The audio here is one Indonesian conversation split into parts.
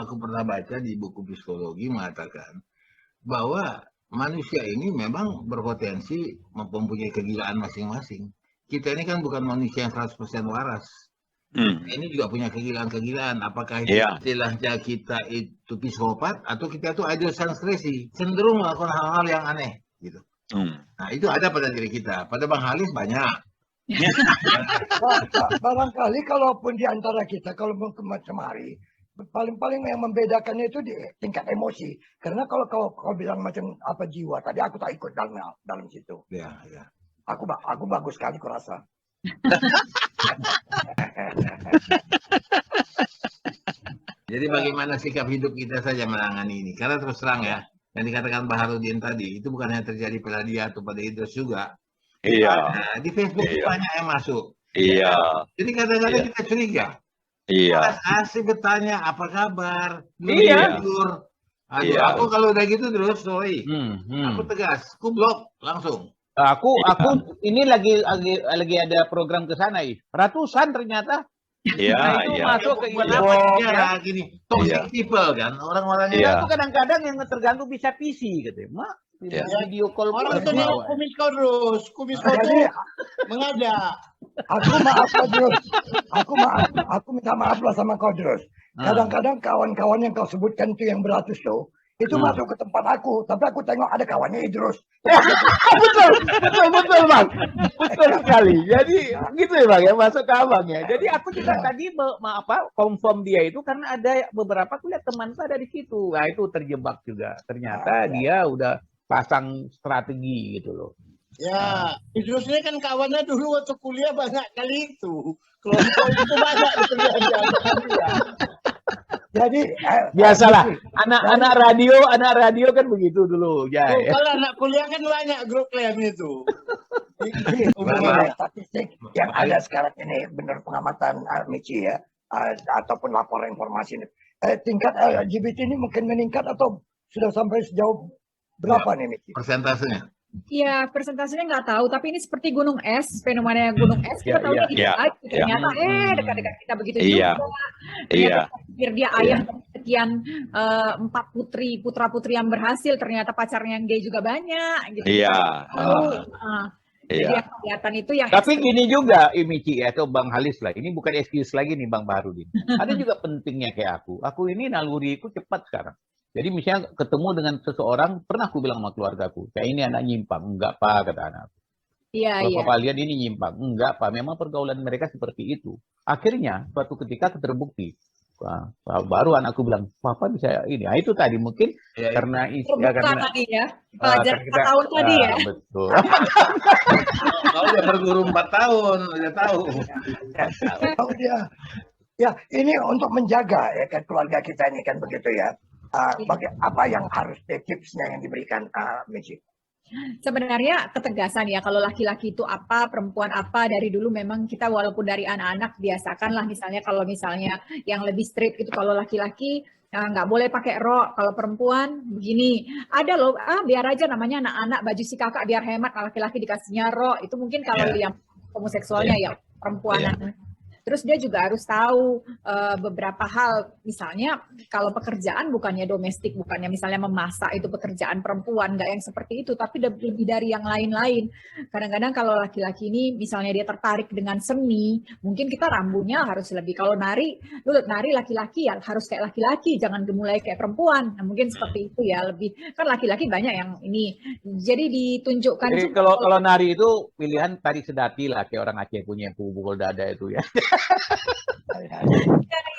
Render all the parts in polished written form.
aku pernah baca di buku psikologi mengatakan bahwa manusia ini memang berpotensi mempunyai kegilaan masing-masing. Kita ini kan bukan manusia yang 100% waras. Ini juga punya kegilaan-kegilaan. Apakah itu istilahnya kita itu psikopat atau kita itu idiosyncrasy, cenderung melakukan hal-hal yang aneh gitu. Nah, itu ada pada diri kita. Pada Bang Halis banyak. Barangkali kalaupun di antara kita kalau macam hari paling-paling yang membedakannya itu di tingkat emosi. Karena kalau kau bilang macam apa jiwa tadi aku tak ikut dalam situ. Ya. Aku bagus sekali kurasa. Jadi bagaimana sikap hidup kita saja menangani ini? Karena terus terang ya, yang dikatakan Baharudin tadi itu bukan hanya terjadi pada dia atau pada Idrus juga. Nah, di Facebook banyak yang masuk. Jadi kadang-kadang kita curiga. Asik bertanya apa kabar, tidur. Aduh, aku kalau udah gitu terus, sorry. Aku tegas, aku blok langsung. Aku ini lagi ada program ke sana, ratusan ternyata. Itu masuk ke gini, toxic people kan, orang-orang yang itu kadang-kadang yang terganggu bisa PC gitu, mak. Video call orang itu kumis kodrus mengada. Aku minta maaf lah sama Kodrus. Kadang-kadang kawan-kawan yang kau sebutkan itu yang beratus tuh, itu masuk ke tempat aku, tapi aku tengok ada kawannya Idrus. betul bang, betul sekali. Jadi gitu ya bang ya, masuk ke abang ya. Jadi aku juga tadi confirm dia itu karena ada beberapa kuliah teman saya di situ. Nah itu terjebak juga. Ternyata dia udah pasang strategi gitu loh. Ya, Idrus ini kan kawannya dulu waktu kuliah banyak kali itu. Kelompok itu banyak itu. Jadi biasalah anak radio kan begitu dulu ya. Kalau anak kuliah kan banyak grup lain itu. Statistik yang ada sekarang ini benar pengamatan Michi ya, ataupun laporan informasi ini. Tingkat LGBT ini mungkin meningkat atau sudah sampai sejauh berapa nih Michi? Persentasenya? Ya, persentasenya nggak tahu, tapi ini seperti gunung es, fenomena gunung es, kita tahu ternyata dekat-dekat kita begitu juga. Ternyata dia ayah sekian 4 putra-putri yang berhasil, ternyata pacarnya yang gay juga banyak gitu. Jadi kelihatan itu yang. Tapi gini juga Michi atau Bang Halis lah, ini bukan excuse lagi nih Bang Baharudin. Ada juga pentingnya kayak aku ini naluriku cepat sekarang. Jadi misalnya ketemu dengan seseorang, pernah aku bilang sama keluargaku, kayak ini anak nyimpang. Enggak Pak, kata anakku. Kalau Papa lihat ini nyimpang. Enggak Pak, memang pergaulan mereka seperti itu. Akhirnya suatu ketika terbukti. Wah, baru anakku bilang, Papa bisa ini. Nah, itu tadi mungkin karena karena tadi ya. Pelajar 4 tahun tadi ya. Betul. Kau udah berguru 4 tahun, udah tahu. Ya, ini untuk menjaga ya kan keluarga kita ini kan begitu ya. Apa yang harus tipsnya yang diberikan Michi? Sebenarnya ketegasan ya, kalau laki-laki itu apa, perempuan apa, dari dulu memang kita walaupun dari anak-anak biasakanlah misalnya kalau misalnya yang lebih strict itu kalau laki-laki nggak boleh pakai rok, kalau perempuan begini. Ada loh, biar aja namanya anak-anak baju si kakak biar hemat, laki-laki dikasihnya rok, itu mungkin kalau yang homoseksualnya ya perempuan. Terus dia juga harus tahu beberapa hal, misalnya kalau pekerjaan bukannya domestik, bukannya misalnya memasak itu pekerjaan perempuan, nggak yang seperti itu, tapi lebih dari yang lain-lain. Kadang-kadang kalau laki-laki ini misalnya dia tertarik dengan seni, mungkin kita rambunya harus lebih, kalau nari laki-laki ya harus kayak laki-laki, jangan dimulai kayak perempuan. Nah, mungkin seperti itu ya, lebih kan laki-laki banyak yang ini. Jadi ditunjukkan. Jadi kalau nari itu pilihan tari sedati lah, kayak orang Aceh punya pukul dada itu ya.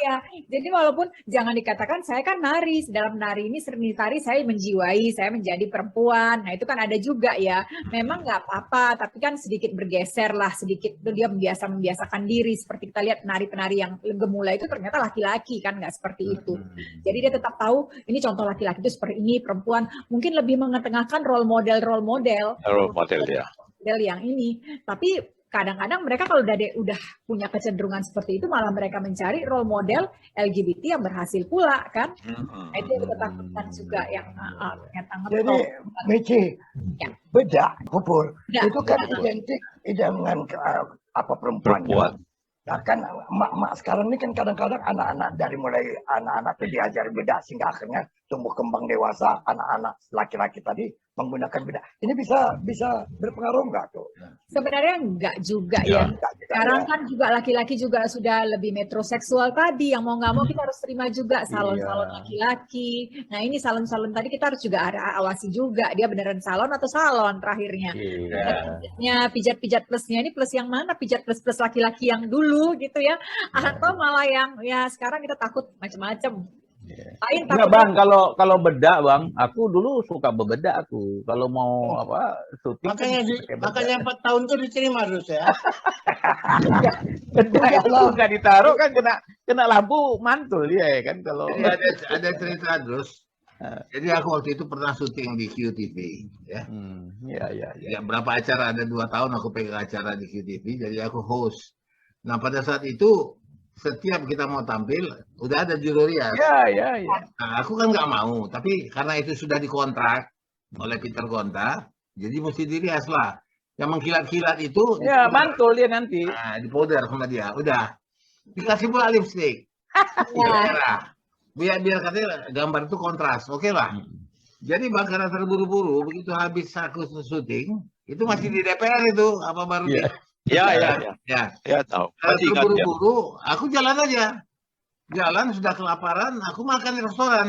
Ya, jadi walaupun jangan dikatakan saya kan nari, dalam nari ini seni tari saya menjiwai, saya menjadi perempuan. Nah itu kan ada juga ya. Memang nggak apa-apa, tapi kan sedikit bergeser lah, sedikit dia membiasakan diri. Seperti kita lihat penari-penari yang gemula itu ternyata laki-laki kan, nggak seperti itu. Jadi dia tetap tahu ini contoh laki-laki itu seperti ini, perempuan mungkin lebih mengetengahkan role model yang ini. Tapi kadang-kadang mereka kalau udah punya kecenderungan seperti itu, malah mereka mencari role model LGBT yang berhasil pula kan. Itu yang kita takutkan juga yang ternyata. Jadi Michi, bedak, kubur itu kan identik dengan perempuan. Ya kan emak-emak sekarang ini kan kadang-kadang anak-anak dari mulai anak-anak itu diajar beda sehingga akhirnya tumbuh kembang dewasa anak-anak laki-laki tadi menggunakan beda. Ini bisa berpengaruh nggak tuh? Sebenarnya enggak juga Ya. ya. Nggak juga, Sekarang ya. kan juga laki-laki juga sudah lebih metroseksual tadi, yang mau nggak mau kita harus terima juga salon-salon Iya. laki-laki. Nah ini salon-salon tadi kita harus juga awasi juga, dia beneran salon atau salon terakhirnya. Iya. Pijat-pijat plusnya ini plus yang mana? Pijat plus laki-laki yang dulu gitu ya, atau malah yang ya sekarang kita takut macam-macam. Lain Enggak takutnya bang, kalau bedak bang, aku dulu suka bebedak aku. Kalau mau syuting. Makanya 4 tahun tuh diterima terus ya. Bedak itu nggak ditaruh kan kena lampu mantul dia ya kan kalau. Jadi ada cerita terus. Jadi aku waktu itu pernah syuting di QTV, ya. Iya. Ya, berapa acara, ada 2 tahun aku pegang acara di QTV, jadi aku host. Nah pada saat itu setiap kita mau tampil udah ada juru rias. Iya. Nah, aku kan nggak mau, tapi karena itu sudah dikontrak oleh Peter Gonta, jadi mesti dirias lah. Yang mengkilat-kilat itu Ya mantul dia nanti. nah, dipowder sama dia, udah dikasih pula lipstick merah. Biar katanya gambar itu kontras, oke lah. Jadi bang karena terburu-buru, begitu habis aku syuting, itu masih di DPR itu apa baru Ya tahu. Masih ingat ya. terburu-buru, aku jalan aja. Jalan sudah kelaparan, aku makan di restoran.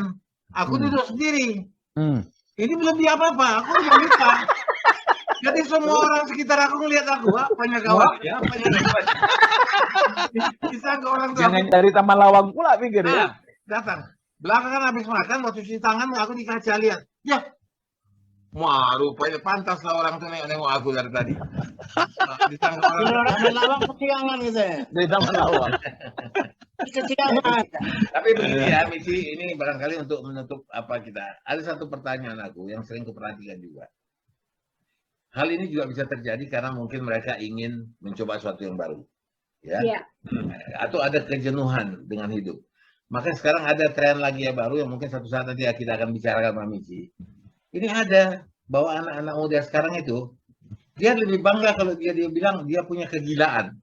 Aku duduk sendiri. Ini belum di apa-apa, aku udah lupa. Jadi semua orang sekitar aku ngelihat aku, apanya kawan ya, apanya kawan. Bisa ke orang tua. Jangan dari Taman Lawang pula pikir ya. Datang. Belakangan habis makan, waktu cuci tangan, aku di kaca lihat. Ya, wah, rupanya pantas lah orang tuh nengok aku dari tadi. Disangka orang. Taman Lawang kecilangan gitu ya. Dari Taman Lawang. Kecilangan. Tapi begini ya, Michi, ini barangkali untuk menutup apa kita. Ada satu pertanyaan aku yang sering kuperhatikan juga. Hal ini juga bisa terjadi karena mungkin mereka ingin mencoba sesuatu yang baru. Ya. Iya. Atau ada kejenuhan dengan hidup. Maka sekarang ada tren lagi ya baru yang mungkin satu saat nanti kita akan bicarakan sama Michi. Ini ada bahwa anak-anak muda sekarang itu dia lebih bangga kalau dia bilang dia punya kegilaan.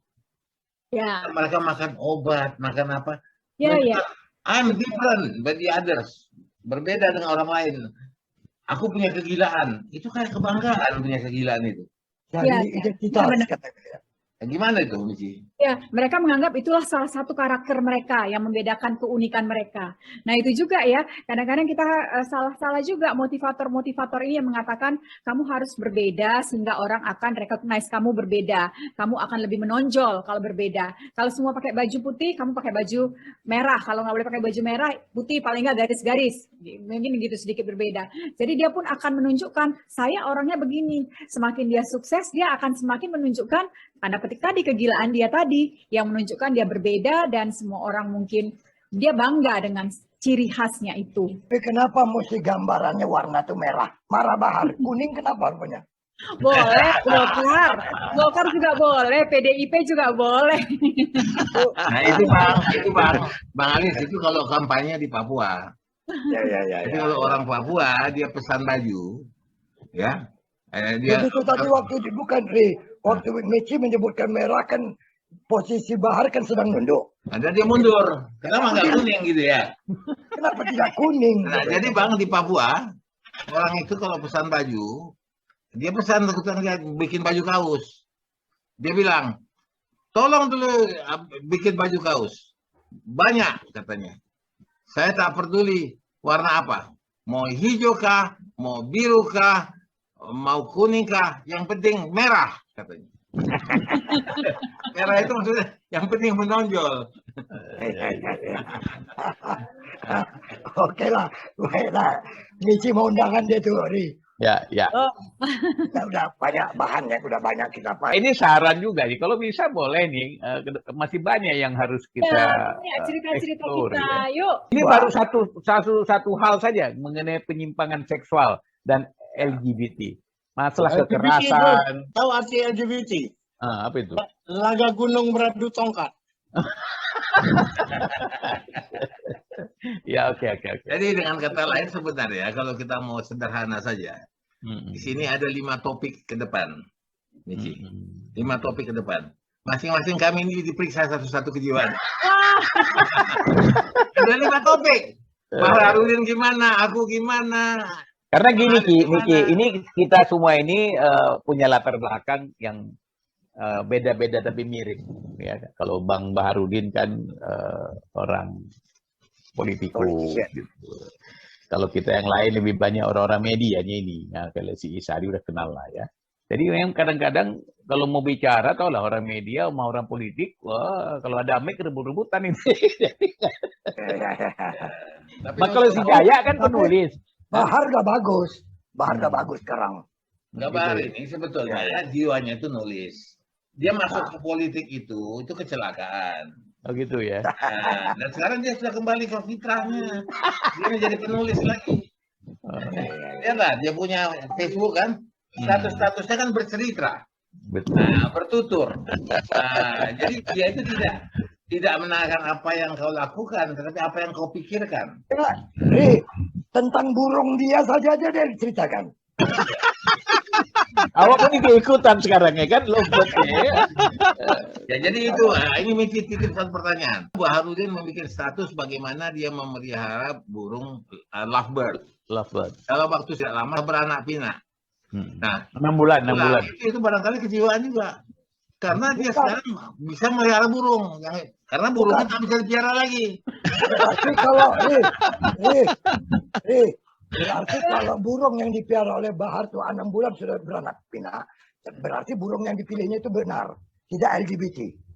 Ya. Mereka makan obat, makan apa? Ya, Mereka, ya. I'm different by the others. Berbeda dengan orang lain. Aku punya kegilaan. Itu kayak kebanggaan punya kegilaan itu. Jadi Ya, identitas benar. katanya. Gimana itu, Michi? Ya, mereka menganggap itulah salah satu karakter mereka yang membedakan keunikan mereka. Nah, itu juga ya, kadang-kadang kita salah-salah juga motivator-motivator ini yang mengatakan kamu harus berbeda sehingga orang akan recognize kamu berbeda. Kamu akan lebih menonjol kalau berbeda. Kalau semua pakai baju putih, kamu pakai baju merah. Kalau nggak boleh pakai baju merah, putih paling nggak garis-garis. Mungkin gitu sedikit berbeda. Jadi dia pun akan menunjukkan, saya orangnya begini. Semakin dia sukses, dia akan semakin menunjukkan tanda petik tadi kegilaan dia tadi yang menunjukkan dia berbeda dan semua orang mungkin dia bangga dengan ciri khasnya itu. Tapi kenapa mesti gambarannya warna tuh merah? Marah bahar, kuning kenapa rupanya? Boleh, Golkar juga boleh, PDIP juga boleh. Nah itu bang Alis itu kalau kampanye di Papua. Ya. Jadi kalau orang Papua dia pesan baju, ya. Dia Itu tadi waktu bukan waktu Michi menyebutkan merah kan posisi Bahar kan sedang nunduk. ada dia mundur. Kenapa nggak kuning gitu ya? Kenapa tidak kuning? Nah, jadi bang di Papua orang itu kalau pesan baju, dia pesan bikin baju kaos. Dia bilang, tolong dulu bikin baju kaos. Banyak katanya. Saya tak peduli warna apa. Mau hijau kah, mau biru kah, mau kuning kah, yang penting merah katanya. Merah itu maksudnya yang penting menonjol. Oke lah, baiklah. Michi mau undangan dia tuh, Ri. Ya. Udah banyak bahan yang udah banyak kita pakai. Ini saran juga nih, kalau bisa boleh nih, masih banyak yang harus kita Cerita-cerita explore, kita, ya. yuk. Ini baru satu hal saja mengenai penyimpangan seksual dan LGBT. Masalah kekerasan. Tahu arti LGBT? Apa itu? Laga gunung beradu tongkat. Ya, oke. Jadi dengan kata lain sebenarnya kalau kita mau sederhana saja, di sini ada 5 topik ke depan, Michi. 5 topik ke depan. Masing-masing kami ini diperiksa satu-satu kejiwaan. Ada 5 topik. Pak Harudin gimana, aku gimana. Karena gini Ki, ini kita semua ini punya latar belakang yang beda-beda tapi mirip. Ya, kalau Bang Baharudin kan orang politikus. Gitu. Kalau kita yang lain lebih banyak orang-orang medianya ini. Nah, kalau si Isari udah kenal lah ya. Jadi memang kadang-kadang kalau mau bicara, tau lah orang media, mau orang politik, wah kalau ada mic rebut-rebutan ini. Nah, kalau si Jaya kan penulis. Bahar gak bagus. Bahar gak bagus sekarang. Nggak Bahar ini sebetulnya ya jiwanya itu nulis. Dia masuk ke politik itu kecelakaan. Oh gitu ya. Nah, dan sekarang dia sudah kembali ke fitrahnya. Dia menjadi penulis lagi. Dia punya Facebook kan. Status-statusnya kan bercerita. Betul. Nah, bertutur. Nah, jadi dia itu tidak menahan apa yang kau lakukan, tetapi apa yang kau pikirkan. Tentang burung dia saja dia diceritakan. Awak ini keikutan sekarang ya kan, lompat ya. Ya jadi itu, ini mesti titip satu pertanyaan. Baharudin membuat status bagaimana dia memelihara burung lovebird. Kalau waktu tidak lama beranak pinak. Nah, 6 bulan. Itu barangkali kejiwaan juga. Karena dia sekarang bisa melihara burung. Karena burungnya tak bisa dipelihara lagi. Berarti kalau burung yang dipelihara oleh Bahar itu 6 bulan sudah beranak pinak. Berarti burung yang dipilihnya itu benar. Tidak LGBT.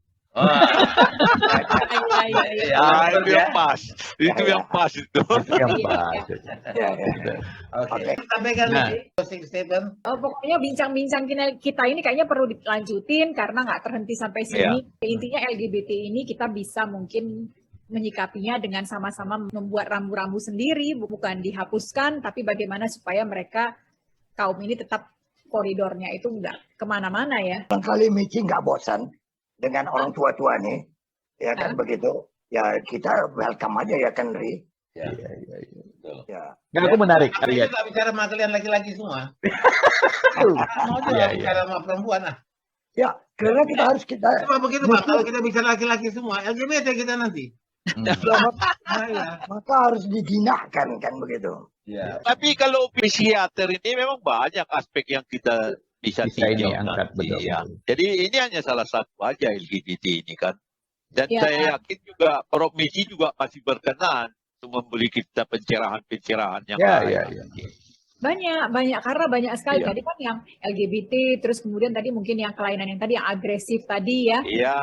Itu yang pas. Itu yang pas itu. Oke. Sampaikan closing statement. Pokoknya bincang-bincang kita ini kayaknya perlu dilanjutin karena nggak terhenti sampai sini. Intinya LGBT ini kita bisa mungkin menyikapinya dengan sama-sama membuat rambu-rambu sendiri, bukan dihapuskan, tapi bagaimana supaya mereka kaum ini tetap koridornya itu nggak kemana-mana ya. Kali Michi nggak bosan dengan orang tua-tua nih, ya kan begitu. Ya kita welcome aja ya kan, Ri. Ya. Aku menarik. Tapi kita bicara sama kalian laki-laki semua. Mau bicara sama perempuan ah. Ya, karena kita harus Cuma begitu Pak, kalau kita bicara laki-laki semua, LGBT kita nanti. Maka harus dijinakkan kan begitu. Ya. Tapi kalau psikiater ini memang banyak aspek yang kita bisa ini angkat betul. Ya. Jadi ini hanya salah satu aja LGBT ini kan. Dan saya yakin juga Prof. Michi juga masih berkenan untuk memberi kita pencerahan-pencerahan yang lain. Banyak karena banyak sekali tadi kan yang LGBT, terus kemudian tadi mungkin yang kelainan yang tadi yang agresif tadi ya. Iya.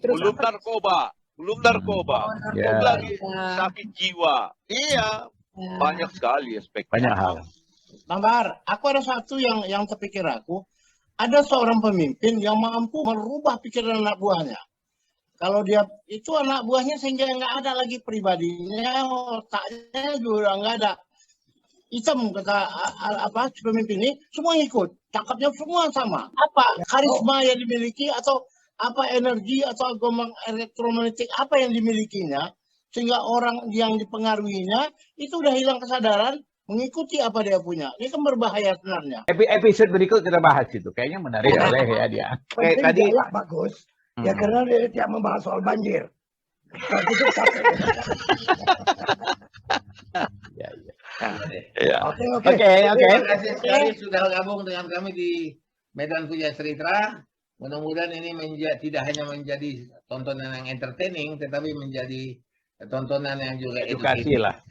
Terus belum narkoba, belum lagi sakit jiwa. Iya. Banyak sekali aspek. Banyak hal. Bang Bahar, aku ada satu yang terpikir aku. Ada seorang pemimpin yang mampu merubah pikiran anak buahnya. Kalau dia itu anak buahnya sehingga nggak ada lagi pribadinya, otaknya juga nggak ada. Hitam kata pemimpin ini, semua ikut. Cakapnya semua sama. Apa karisma yang dimiliki atau apa energi atau gelombang elektromagnetik apa yang dimilikinya sehingga orang yang dipengaruhinya itu udah hilang kesadaran mengikuti apa dia punya. Ini kan berbahaya sebenarnya. Episode berikut kita bahas itu. Kayaknya menarik ya dia. Kayak tadi bagus. Ya karena dia tidak membahas soal banjir. Oke. Terima kasih sekali sudah gabung dengan kami di Medan Puja Cerita. Mudah-mudahan ini tidak hanya menjadi tontonan yang entertaining, tetapi menjadi tontonan yang juga edukasi lah.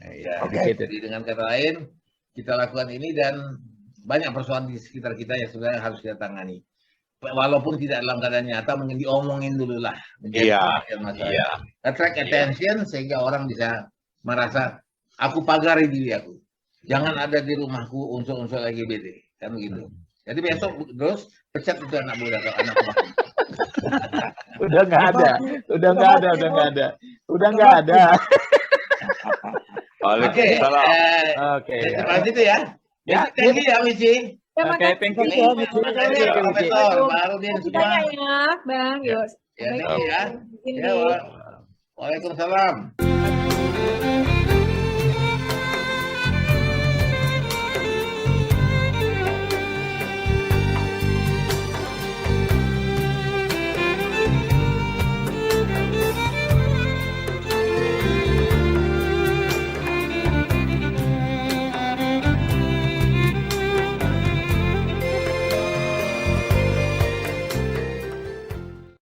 Jadi dengan kata lain, kita lakukan ini dan banyak persoalan di sekitar kita yang sebenarnya harus kita tangani. Walaupun tidak dalam keadaan nyata, mungkin diomongin dulu lah. Attract attention sehingga orang bisa merasa aku pagari diri aku. Jangan ada di rumahku unsur-unsur LGBT. Kan begitu. Jadi besok terus pecat itu anak muda atau anak muda. Udah nggak ada. Oke. Terima kasih itu ya. Thank you ya Michi. Oke, thank you. Profesor Baharudin semua. Ya, Bang. Yuk. Ya, thank you ya. Waalaikumsalam.